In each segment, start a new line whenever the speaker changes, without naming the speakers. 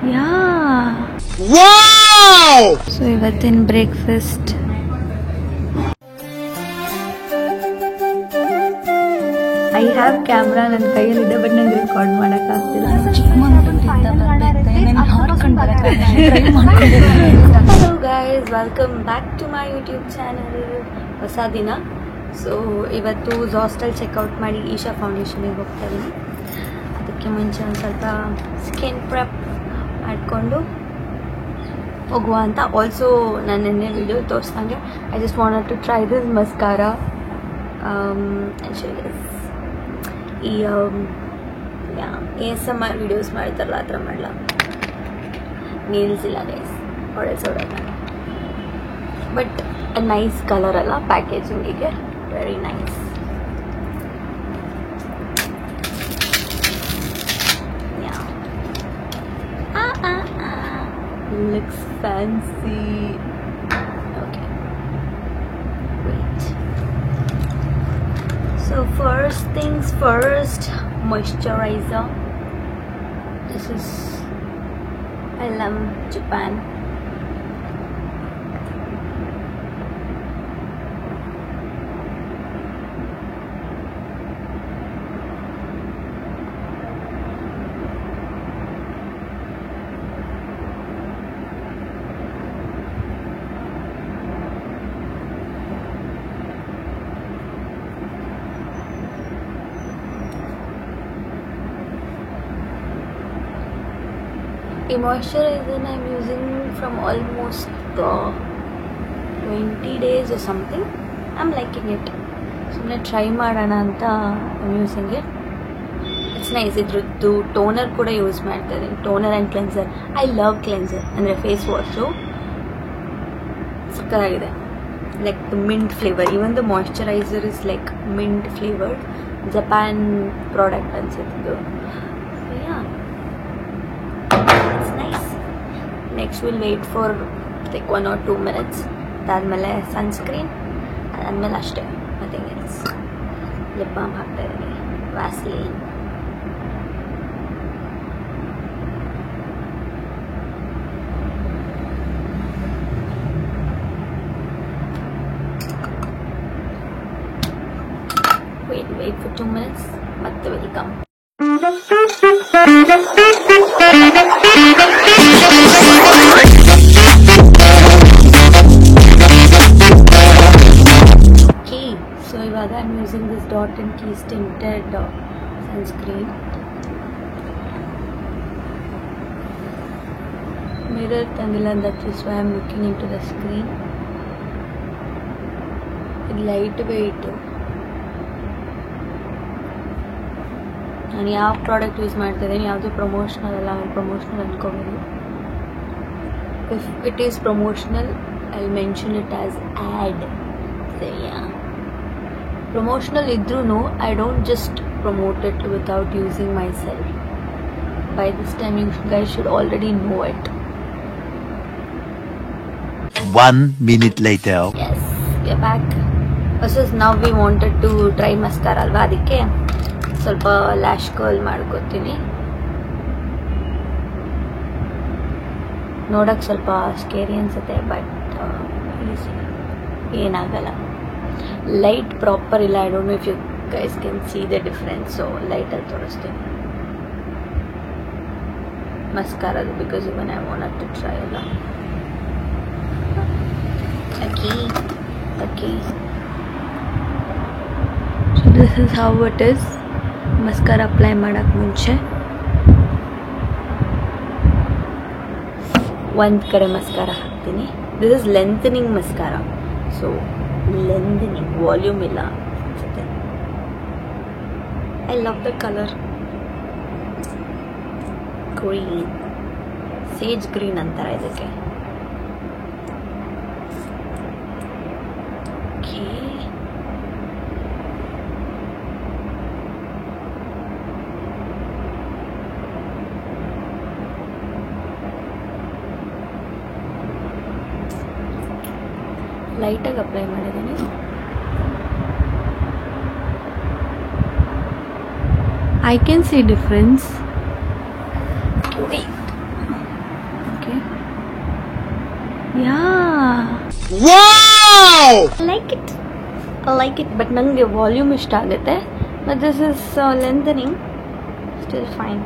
Yeah.
Wow!
So ಇವತ್ತಿನ breakfast I have camera ನನ್ನ ಕೈಯಲ್ಲಿದೆ ಬಟ್ ನಂಗೆ ರೆಕಾರ್ಡ್ ಮಾಡೋಕ್ಕಾಗ್ತಿಲ್ಲ. Hello guys, welcome back to my YouTube channel. ಹೊಸ ದಿನ. ಸೊ ಇವತ್ತು ಹಾಸ್ಟೆಲ್ ಚೆಕ್ಔಟ್ ಮಾಡಿ ಈಶಾ ಫೌಂಡೇಶನಿಗೆ ಹೋಗ್ತಾ ಇದ್ದೀನಿ. ಅದಕ್ಕೆ ಮುಂಚೆ ಒಂದು ಸ್ವಲ್ಪ ಸ್ಕಿನ್ ಪ್ರೆಪ್ ಮಾಡಿಕೊಂಡು ಹೋಗುವ ಅಂತ. ಆಲ್ಸೋ ನಾನು ನಿನ್ನೆ ವಿಡಿಯೋ ತೋರಿಸ್ದಂಗೆ I just wanted to try this mascara. ಈ ASMR ವಿಡಿಯೋಸ್ ಮಾಡ್ತಾರಲ್ಲ ಆ ಥರ ಮಾಡಲ್ಲ. ನೀಲ್ಸ್ ಇಲ್ಲ ಗೈಸ್, ಹೊಡೆಸೋಡಲ್ಲ. ಬಟ್ ನೈಸ್ ಕಲರ್ ಅಲ್ಲ, ಪ್ಯಾಕೇಜಿಂಗಿಗೆ very nice. Looks fancy. Okay, wait. So first things first, moisturizer. This is LM Japan. A moisturizer I'm using from almost 20 days or something. I'm liking it. ಸುಮ್ಮನೆ try ಮಾಡೋಣ ಅಂತ I'm using it. It's nice. ಇದ್ರದ್ದು toner ಕೂಡ use ಮಾಡ್ತಾ ಇದ್ದೀನಿ. Toner and cleanser. I love cleanser ಅಂದರೆ face wash ಸಕ್ಕತ್ತಾಗಿದೆ. Like the mint flavour. Even the moisturiser is like mint flavour. Japan product ಅನ್ಸುತ್ತಿದ್ದು. Next we'll wait for like 1 or 2 minutes. ಅದಾದ್ಮೇಲೆ sunscreen, ಅದಾದ್ಮೇಲೆ ಅಷ್ಟೇ, nothing else. Lip balm ಹಾಕ್ತಾ ಇದ್ದೀನಿ, ವ್ಯಾಸ್ಲೀನ್. wait for 2 minutes, ಮತ್ತೆ welcome. So ivaga I'm using this Dot & Key tinted sunscreen. Mirror tandila, that is why I'm looking into the screen. It's lightweight. ನಾನು ಯಾವ product use ಮಾಡ್ತಾ ಇದ್ದೀನಿ, ಯಾವುದು promotional ಅಲ್ಲ. ನಾನು ಪ್ರಮೋಷನಲ್ ಅಂದ್ಕೋಬೋದು. If it is promotional I mention it as ad. Promotional ಇದ್ರೂ I don't just promote it without using my self. By this time you guys should already know it.
1 minute later.
Yes, we are back. Versus now we wanted to try mascara ಅಲ್ವಾ, ಅದಕ್ಕೆ ಸ್ವಲ್ಪ lash curl ಮಾಡ್ಕೊತೀನಿ. ನೋಡೋಕ್ಕೆ ಸ್ವಲ್ಪ scary ಅನ್ಸುತ್ತೆ, but ಏನಾಗಲ್ಲ. Light proper ಇಲ್ಲ. I don't know if you guys can see the difference. So ಲೈಟಲ್ಲಿ ತೋರಿಸ್ತೀನಿ ಮಸ್ಕಾರದು, because even I want to try ಅಲ್ಲ. Okay. So this is how it is. Mascara apply ಮಾಡೋಕ್ಕೆ ಮುಂಚೆ ಒಂದು ಕಡೆ ಮಸ್ಕಾರ ಹಾಕ್ತೀನಿ. This is lengthening mascara. So lengthening, volume ಇಲ್ಲ ಅನ್ಸುತ್ತೆ. I love the colour. Green, sage green ಅಂತಾರೆ ಇದಕ್ಕೆ. ಲೈಟಾಗಿ ಅಪ್ಲೈ ಮಾಡಿದ್ದೀನಿ. I can see difference. Wait.
Wow!
I like it, but ನನಗೆ ವಾಲ್ಯೂಮ್ ಇಷ್ಟ ಆಗುತ್ತೆ. But this is lengthening still fine.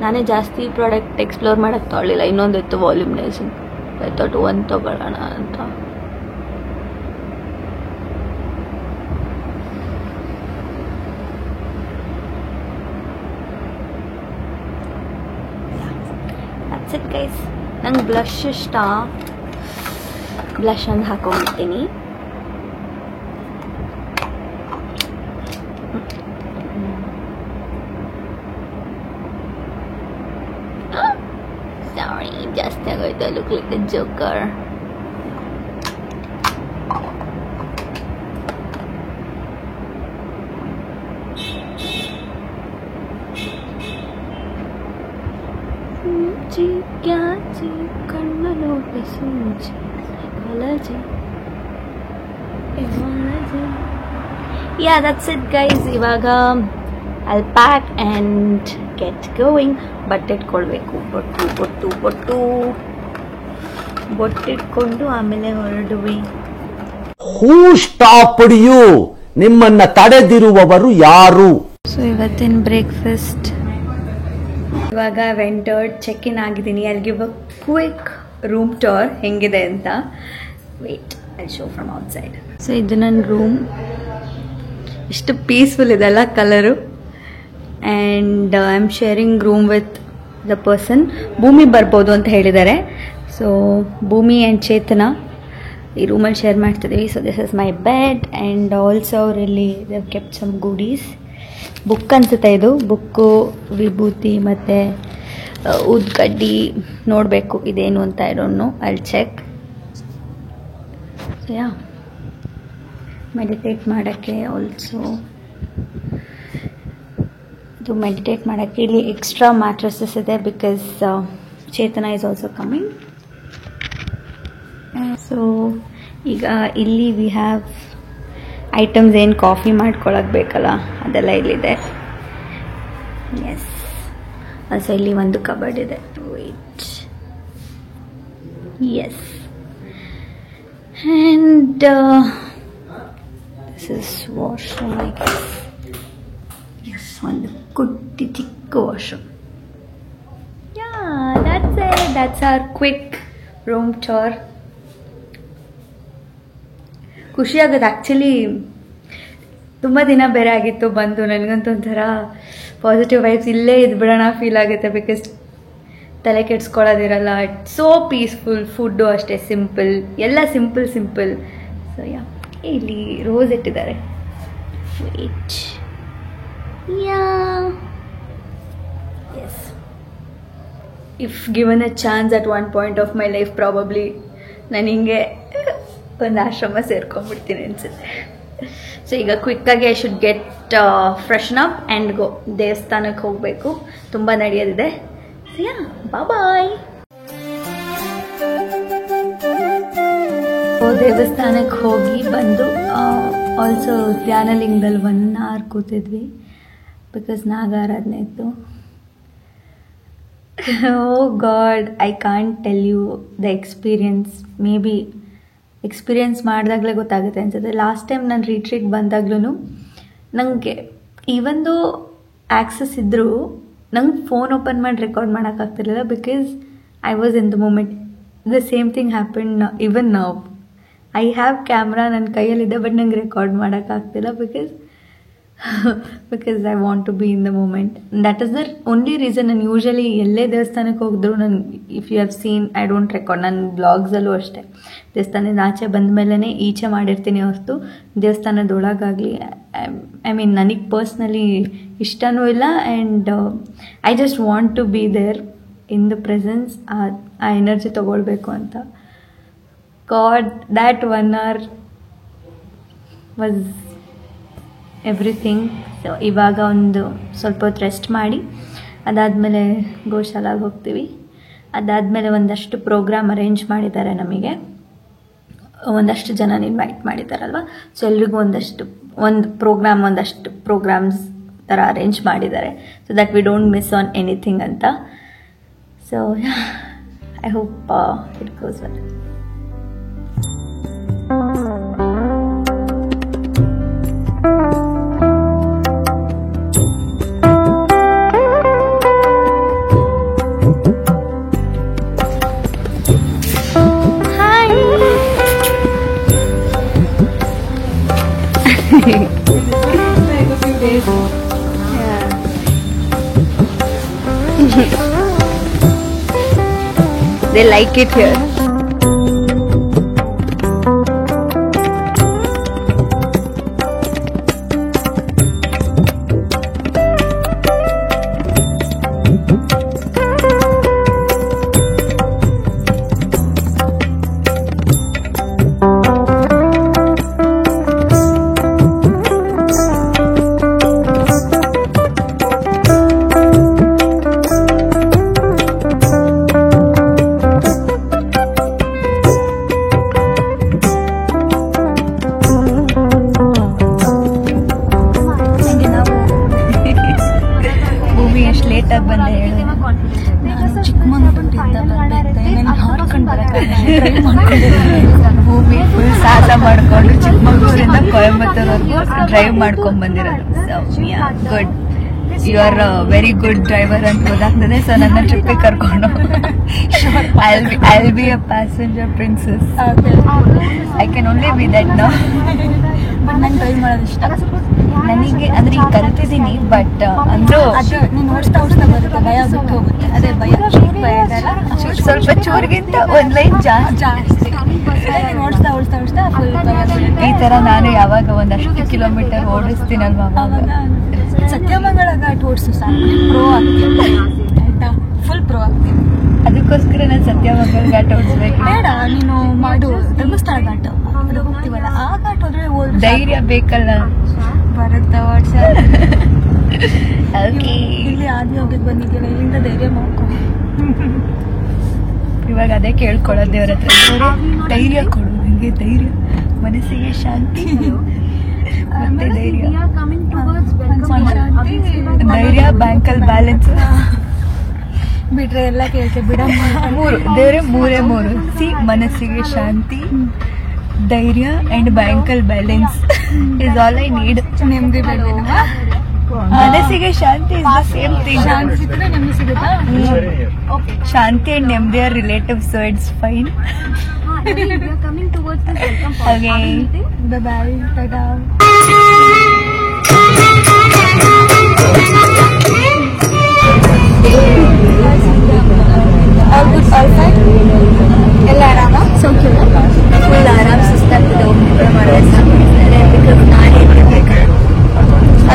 ನಾನೇ ಜಾಸ್ತಿ ಪ್ರಾಡಕ್ಟ್ ಎಕ್ಸ್ಪ್ಲೋರ್ ಮಾಡೋಕ್ಕೆ ತೊಗೊಳ್ಳಿಲ್ಲ. ಇನ್ನೊಂದಿತ್ತು ವಾಲ್ಯೂಮ್ ಲೇಸಿಂಗ್, ಐ ಥಾಟ್ ಒಂದು ತೊಗೊಳ್ಳೋಣ ಅಂತ. That's it guys. ನಂಗೆ ಬ್ಲಷ್ ಇಷ್ಟ. ಬ್ಲಷ್ ಒಂದು ಹಾಕೊಂಡ್ಬಿಡ್ತೀನಿ. Sorry, ಜಾಸ್ತಿ ಆಗೋಯ್ತು. Look like the Joker. Yeah, that's it guys. ಇವಾಗ I'll pack and get going. ಬಟ್ಟೆ ಇಟ್ಕೊಳ್ಬೇಕು. ಬೊಟ್ಟು ಇಟ್ಕೊಂಡು ಆಮೇಲೆ ಹೊರಡುವಿ.
Who stopped you? ನಿಮ್ಮನ್ನ ತಡೆದಿರುವವರು ಯಾರು?
ಸೊ ಇವತ್ತಿನ ಬ್ರೇಕ್ಫಾಸ್ಟ್ ಇವಾಗ ವೆಂಟರ್ಡ್ ಚೆಕ್ ಇನ್ ಆಗಿದ್ದೀನಿ. I'll give a quick room tour ಹೆಂಗಿದೆ ಅಂತ. Wait, I'll show from outside. So ಇದು ನನ್ನ ರೂಮ್. ಎಷ್ಟು ಪೀಸ್ಫುಲ್ ಇದೆಲ್ಲ colour. And I am sharing room with the person. Bhoomi ಬರ್ಬೋದು ಅಂತ ಹೇಳಿದ್ದಾರೆ. ಸೊ ಭೂಮಿ ಆ್ಯಂಡ್ ಚೇತನ ಈ ರೂಮಲ್ಲಿ ಶೇರ್ ಮಾಡ್ತಿದ್ದೀವಿ. So this is my bed and also ಅವರಲ್ಲಿ they've kept some goodies. Book ಅನಿಸುತ್ತೆ ಇದು. ಬುಕ್ಕು, ವಿಭೂತಿ ಮತ್ತು ಉದ್ಗಡ್ಡಿ ನೋಡಬೇಕು ಇದೇನು ಅಂತ. I don't know, I will check. So yeah, meditate ಮಾಡೋಕ್ಕೆ ಆಲ್ಸೋ ಇದು ಮೆಡಿಟೇಟ್ ಮಾಡೋಕ್ಕೆ ಇಲ್ಲಿ ಎಕ್ಸ್ಟ್ರಾ ಮ್ಯಾಟ್ರಸಸ್ ಇದೆ because Chetana is also coming. So ಈಗ ಇಲ್ಲಿ ವಿ ಹ್ಯಾವ್ ಐಟಮ್ಸ್. ಏನು ಕಾಫಿ ಮಾಡ್ಕೊಳಕ್ಕೆ ಬೇಕಲ್ಲ ಅದೆಲ್ಲ ಇಲ್ಲಿದೆ. ಎಸ್, ಆಲ್ಸೋ ಇಲ್ಲಿ ಒಂದು ಕಬರ್ಡ್ ಇದೆ. Wait, yes. And this is washroom I guess. Yes, ಒಂದು ಕುಟ್ಟಿ ಚಿಕ್ಕ washroom. Yeah, that's it. That's our quick room tour. ಖುಷಿ ಆಗೋದು ಆ್ಯಕ್ಚುಲಿ. ತುಂಬ ದಿನ ಬೇರೆ ಆಗಿತ್ತು ಬಂದು. ನನಗಂತೂ ಒಂಥರ ಪಾಸಿಟಿವ್ ವೈಬ್ಸ್. ಇಲ್ಲೇ ಇದ್ಬಿಡೋಣ ಫೀಲ್ ಆಗುತ್ತೆ ಬಿಕಾಸ್ ತಲೆ ಕೆಡ್ಸ್ಕೊಳ್ಳೋದಿರಲ್ಲ. It's so peaceful. ಫುಡ್ಡು ಅಷ್ಟೇ ಸಿಂಪಲ್, ಎಲ್ಲ ಸಿಂಪಲ್. ಸೊ ಯಾ, ಇಲ್ಲಿ ರೋಸ್ ಇಟ್ಟಿದ್ದಾರೆ. Wait, yeah, yes. If given a chance at one point of my life probably ನಾನು ಹಿಂಗೆ ಒಂದು ಆಶ್ರಮ ಸೇರ್ಕೊಂಡ್ಬಿಡ್ತೀನಿ ಅನ್ಸುತ್ತೆ. ಸೊ ಈಗ ಕ್ವಿಕ್ಕಾಗಿ I should get freshen up and go. ದೇವಸ್ಥಾನಕ್ಕೆ ಹೋಗಬೇಕು, ತುಂಬ ನಡೆಯೋದಿದೆ. ಸೊ ಯಾ, ಬಾಯ್. ದೇವಸ್ಥಾನಕ್ಕೆ ಹೋಗಿ ಬಂದು ಆಲ್ಸೋ ಧ್ಯಾನಲಿಂಗದಲ್ಲಿ 1 hour ಕೂತಿದ್ವಿ ಬಿಕಾಸ್ ನಾಗಾರಾಧನೆ ಇತ್ತು. Oh god, I can't tell you the experience. Maybe experience ಮಾಡಿದಾಗಲೇ ಗೊತ್ತಾಗುತ್ತೆ ಅನ್ಸುತ್ತೆ. ಲಾಸ್ಟ್ ಟೈಮ್ ನಾನು ರಿಟ್ರೀಟ್ ಬಂದಾಗ್ಲೂ ನನಗೆ ಈವೊಂದು ಆ್ಯಕ್ಸಸ್ ಇದ್ದರೂ ನಂಗೆ ಫೋನ್ ಓಪನ್ ಮಾಡಿ ರೆಕಾರ್ಡ್ ಮಾಡೋಕ್ಕಾಗ್ತಿರ್ಲಿಲ್ಲ because I was in the moment. The same thing happen even now. I have camera ನನ್ನ ಕೈಯಲ್ಲಿದೆ ಬಟ್ ನಂಗೆ ರೆಕಾರ್ಡ್ ಮಾಡೋಕ್ಕಾಗ್ತಿಲ್ಲ because I want to be in the moment. That is the only reason. ನಾನು usually ಎಲ್ಲೇ ದೇವಸ್ಥಾನಕ್ಕೆ ಹೋಗಿದ್ರು ನಾನು, if you have seen, I don't record. ನನ್ನ ಬ್ಲಾಗ್ಸಲ್ಲೂ ಅಷ್ಟೇ ದೇವಸ್ಥಾನದಿಂದ ಆಚೆ ಬಂದ ಮೇಲೇ ಈಚೆ ಮಾಡಿರ್ತೀನಿ ಹೊರತು ದೇವಸ್ಥಾನದೊಳಗಾಗಲಿ ಐ ಮೀನ್ ನನಗೆ ಪರ್ಸ್ನಲಿ ಇಷ್ಟನೂ ಇಲ್ಲ. And I just want to be there in the presence. ಆ ಎನರ್ಜಿ ತೊಗೊಳ್ಬೇಕು ಅಂತ. God, that 1 hour was everything. So ಇವಾಗ ಒಂದು ಸ್ವಲ್ಪ ಹೊತ್ತು ರೆಸ್ಟ್ ಮಾಡಿ ಅದಾದಮೇಲೆ ಗೋಶಾಲಾಗೆ ಹೋಗ್ತೀವಿ. ಅದಾದಮೇಲೆ ಒಂದಷ್ಟು ಪ್ರೋಗ್ರಾಮ್ ಅರೇಂಜ್ ಮಾಡಿದ್ದಾರೆ ನಮಗೆ. ಒಂದಷ್ಟು ಜನ ಇನ್ವೈಟ್ ಮಾಡಿದ್ದಾರಲ್ವ. ಸೊ ಎಲ್ರಿಗೂ ಒಂದಷ್ಟು ಪ್ರೋಗ್ರಾಮ್ಸ್ ಥರ ಅರೇಂಜ್ ಮಾಡಿದ್ದಾರೆ. So that we don't miss on anything ಅಂತ. So I hope it goes well. They like it here. ಸಾಹಸ ಮಾಡ್ಕೊಂಡು ಚಿಕ್ಕಮಗಳೂರಿಂದ ಕೊಯಂಬತ್ತೂರ್ವರೆಗೂ ಡ್ರೈವ್ ಮಾಡ್ಕೊಂಡ್ ಬಂದಿರೋದು. Good, you are very good driver ಅಂತ ಗೊತ್ತಾಗ್ತದೆ. ಸೊ ನನ್ನ ಟ್ರಿಪ್ಪಿಗೆ ಕರ್ಕೊಂಡು I will be a passenger princess. I can only be that now. But ನಂಗೆ ಡ್ರೈವ್ ಮಾಡೋದು ಇಷ್ಟ. ನನಗೆ ಅಂದ್ರೆ ಈಗ ಕಲ್ತಿದ್ದೀನಿ, ಬಟ್ ಅಂದ್ರೂ ನೀನು ಓಡಿಸ್ತಾ ಬರುತ್ತೆ, ಭಯ ಬಿಟ್ಟು ಹೋಗುತ್ತೆ. ಅದೇ ಭಯ ಸ್ವಲ್ಪ ಚೂರಿಗಿಂತ ಒಂದ್ ಲೈನ್ ಜಾಸ್ತಿ ಓಡಿಸ್ತಾ ಫುಲ್ ಭಯ. ಈ ತರ ನಾನು ಯಾವಾಗ ಒಂದಷ್ಟು ಕಿಲೋಮೀಟರ್ ಓಡಿಸ್ತೀನಲ್ವಾ, ಸತ್ಯಮಂಗಳ ಘಾಟ್ ಓಡಿಸು ಸಾಕು, ಪ್ರೋ ಆಗ್ತೀನಿ ಆಯ್ತಾ, ಫುಲ್ ಪ್ರೋ ಆಗ್ತೀನಿ. ಅದಕ್ಕೋಸ್ಕರ ನಾನು ಸತ್ಯಮಂಗಳ ಘಾಟ್ ಓಡಿಸ್ಬೇಕು. ಬೇಡ, ನೀನು ಮಾಡು ಧರ್ಮಸ್ಥಳ ಘಾಟ್ ಅದು ಹೋಗ್ತೀವಲ್ಲ, ಆ ಘಾಟ್ ಹೋದ್ರೆ ಧೈರ್ಯ ಬೇಕಲ್ಲ, ಬರುತ್ತಾ ಓಡಿಸ. ಇಲ್ಲಿ ಆದಿ ಹೋಗಿದ್ ಬಂದಿದ್ದೀನ, ಇಲ್ಲಿಂದ ಧೈರ್ಯ ಮಾಡ್ಕೊ. ಇವಾಗ ಅದೇ ಕೇಳ್ಕೊಳ್ಳೋದು ದೇವ್ರ ಹತ್ರ, ಧೈರ್ಯ ಕೊಡು ನನಗೆ, ಧೈರ್ಯ, ಮನಸ್ಸಿಗೆ ಶಾಂತಿ ಮತ್ತೆ ಧೈರ್ಯ ಬ್ಯಾಂಕಲ್ಲಿ ಬ್ಯಾಲೆನ್ಸ್ ಬಿಟ್ರೆ ಎಲ್ಲ ಕೇಳ್ತೆ ಬಿಡ. ಮೂರು ದೇವ್ರೆ, ಮೂರೇ ಸಿ, ಮನಸ್ಸಿಗೆ ಶಾಂತಿ, ಧೈರ್ಯ ಅಂಡ್ ಬ್ಯಾಂಕಲ್ balance is all I need. ನೆಮ್ಮದಿ ಬೇಡವೇನವಾ? ಮನಸ್ಸಿಗೆ ಶಾಂತಿ ಇಸ್ ದ ಸೇಮ್ ಥಿಂಗ್. ಶಾಂತಿ ಸಿಕ್ಕಿದ್ರೆ ನೆಮ್ಮದಿ ಸಿಗುತ್ತಾ? ಶಾಂತಿ ಅಂಡ್ ನೆಮ್ಮದಿ are relative, so it's fine. Okay. Bye-bye. Ta-da. All good, all fine? ಎಲ್ಲ ಆರಾಮ? ಸೌಖ್ಯ? ಫುಲ್ ಆರಾಮ್, ಸುಸ್ತಾಗ್ತದೆ ಒಬ್ಬೊಬ್ಬರ ಮಾಡಿದ್ರೆ. ಬಿಕಾಸ್ ನಾಳೆ ಇರಬೇಕು,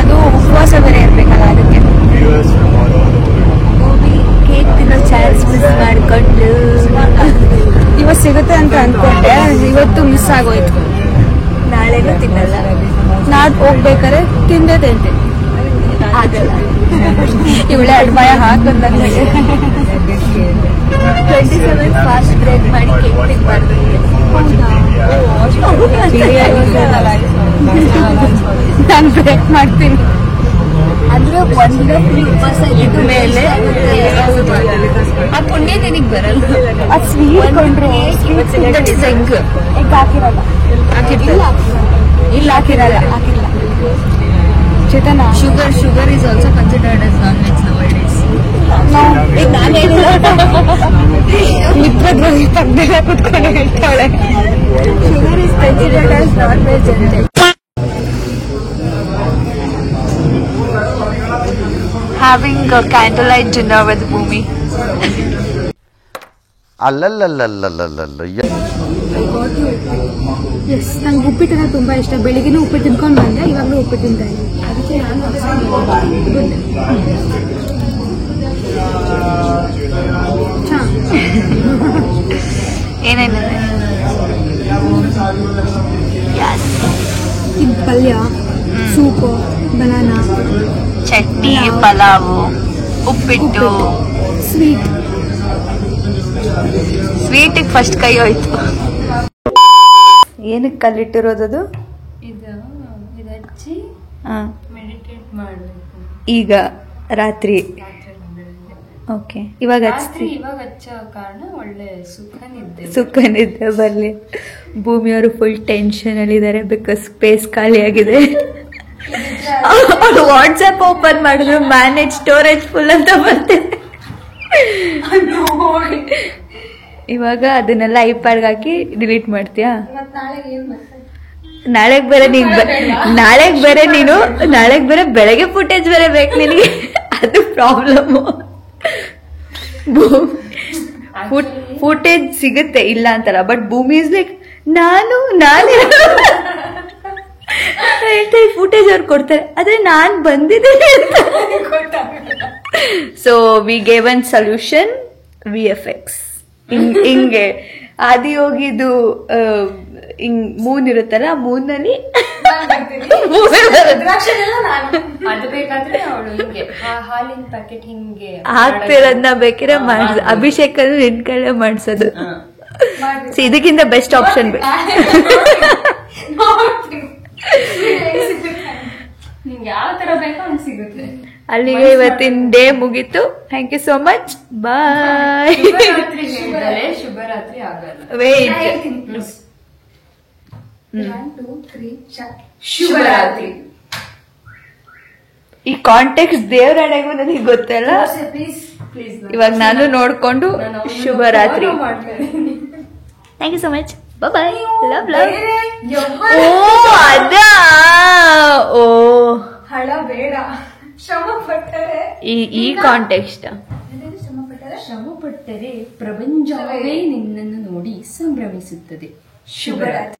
ಅದು ಉಪವಾಸ ಬೇರೆ ಇರಬೇಕಲ್ಲ, ಅದಕ್ಕೆ ಗೋಬಿ ಕೇಕ್ ತಿನ್ನೋ ಚಾನ್ಸ್ ಮಿಸ್ ಮಾಡ್ಕೊಂಡು ಇವತ್ತು ಸಿಗುತ್ತೆ ಅಂತ ಅನ್ಕೊಂಡೆ, ಇವತ್ತು ಮಿಸ್ ಆಗೋಯ್ತು. ನಾಳೆನೂ ತಿನ್ನಲ್ಲ, ನಾಡ್ ಹೋಗ್ಬೇಕಾದ್ರೆ ತಿಂತೀನಿ ಆಗಲ್ಲ. ಇವಳೆ ಅಡ್ಮಾಯ ಹಾಕೋದು ನನಗೆ. 27 ಫಾಸ್ಟ್ ಬ್ರೇಕ್ ಮಾಡಿ ಕೇಕ್ ತಿನ್ಬಾರ್ದು. ನಾನು ಬ್ರೇಕ್ ಮಾಡ್ತೀನಿ ಅಂದ್ರೆ ಒಂದು ಉಪವಾಸ ಇದ್ದ ಮೇಲೆ ಆ ಪುಣ್ಯ ನಿನಗೆ ಬರಲ್ಲ. ಅದು ಸ್ವೀಟ್ ಕೊಂಡ್ರು ಹೆಂಗ್ ಹಾಕಿರಲ್ಲ, ಇಲ್ಲ ಹಾಕಿರಲ್ಲ Chetana. Sugar is also considered as non veg nowadays. ಈಗ ನಾನು ಹೇಳಿಲ್ಲ, ಇಬ್ಬರು ಪಕ್ಕದಲ್ಲೇ ಕುತ್ಕೊಂಡು ಹೇಳ್ತಾಳೆ sugar is considered as non veg ಅಂತ. Having a candlelight dinner with Bhumi. Yes, ನಂಗೆ ಉಪ್ಪಿಟ್ಟಂದ್ರೆ ತುಂಬಾ ಇಷ್ಟ. ಬೆಳಿಗ್ಗೆನೂ ಉಪ್ಪಿಟ್ಟು ತಿನ್ಕೊಂಡು ಬಂದೆ, ಇವಾಗಲೂ ಉಪ್ಪಿಟ್ಟು ತಿಂತಾ ಇದ್ದೀನಿ. ಅದಕ್ಕೆ ಏನೇನಿದೆ? ಇದು ಪಲ್ಯ, ಸೂಪು, ಬನಾನಾ, ಚಟ್ನಿ, ಪಲಾವು, ಉಪ್ಪಿಟ್ಟು, ಸ್ವೀಟಿಗೆ ಫಸ್ಟ್ ಕೈ ಹೋಯ್ತು. ಏನಕ್ಕೆ ಕಲ್ಲಿಟ್ಟಿರೋದದು? ಇದು ಹಚ್ಚಿ ಮೆಡಿಟೇಟ್ ಮಾಡಬೇಕು ಈಗ ರಾತ್ರಿ. ಓಕೆ, ಇವಾಗ ಹಚ್ಚೋ ಕಾರಣ ಒಳ್ಳೆ ಸುಖ ನಿದ್ದೆ ಬರಲಿ. ಭೂಮಿಯವರು ಫುಲ್ ಟೆನ್ಷನ್ ಅಲ್ಲಿ ಇದ್ದಾರೆ, ಬಿಕಾಸ್ ಸ್ಪೇಸ್ ಖಾಲಿ ಆಗಿದೆ. ವಾಟ್ಸ್ಆಪ್ ಓಪನ್ ಮಾಡಿದ್ರು ಮ್ಯಾನೇಜ್ ಸ್ಟೋರೇಜ್ ಫುಲ್ ಅಂತ ಬರ್ತಿದೆ. ಇವಾಗ ಅದನ್ನೆಲ್ಲ ಐಪ್ಯಾಡ್ಗೆ ಹಾಕಿ ಡಿಲೀಟ್ ಮಾಡ್ತೀಯಾ? ನಾಳೆಗ್ ಬೇರೆ ಬೆಳಗ್ಗೆ ಫುಟೇಜ್ ಬೇರೆ ಬೇಕು ನಿನಗೆ. ಅದು ಪ್ರಾಬ್ಲಮ್. ಫುಟೇಜ್ ಸಿಗುತ್ತೆ ಇಲ್ಲ ಅಂತಲ್ಲ, ಬಟ್ ಭೂಮಿ ಇಸ್ ಲೈಕ್ ನಾನೇ ಫುಟೇಜ್ ಅವ್ರು ಕೊಡ್ತಾರೆ, ಆದ್ರೆ ನಾನ್ ಬಂದಿದ್ದೀನಿ. So we gave one solution, VFX. ಹಿಂಗೆ ಆದಿಯೋಗಿದು ಹಿಂಗ್ ಮೂನ್ ಇರುತ್ತಲ್ಲ, ಮೂನಲ್ಲಿ
ಅದು ಬೇಕಾದ್ರೆ ಅವಳು ಹಿಂಗೆ ಹಾಲಿನ ಪ್ಯಾಕೆಟ್ ಹಿಂಗೆ
ಹಾಕ್ತಿರೋದನ್ನ ಬೇಕಿದ್ರೆ ಮಾಡ್ಸೋದು. ಅಭಿಷೇಕ್ ಅಂದ್ರೆ ನಿನ್ ಕಡೆ ಮಾಡ್ಸೋದು. ಇದಕ್ಕಿಂತ ಬೆಸ್ಟ್ ಆಪ್ಷನ್
ನಿಂಗೆ ಯಾವ ತರ ಬೇಕೋ ಹಂಗೆ ಸಿಗುತ್ತೆ.
ಅಲ್ಲಿಗೆ ಇವತ್ತಿನ ಡೇ ಮುಗೀತು. Thank you so much. Bye.
ಶುಭರಾತ್ರಿ ಆಗಲ್ಲ.
ವೇಟ್.
ಶುಭರಾತ್ರಿ.
ಈ ಕಾಂಟೆಕ್ಸ್ಟ್ ದೇವರಾಣೆಗೂ ನನಗೆ ಗೊತ್ತಲ್ಲ. ಇವಾಗ ನಾನು ನೋಡ್ಕೊಂಡು ಶುಭರಾತ್ರಿ. Thank you so much. Bye. Love. ಅದಾ
ಹಳ ಬೇಡ, ಶ್ರಮ ಪಟ್ಟರೆ
ಈ ಕಾಂಟೆಕ್ಸ್ಟ್
ಶ್ರಮ ಪಟ್ಟರೆ ಪ್ರಪಂಚವೇ ನಿನ್ನನ್ನು ನೋಡಿ ಸಂಭ್ರಮಿಸುತ್ತದೆ. ಶುಭರಾತ್ರಿ.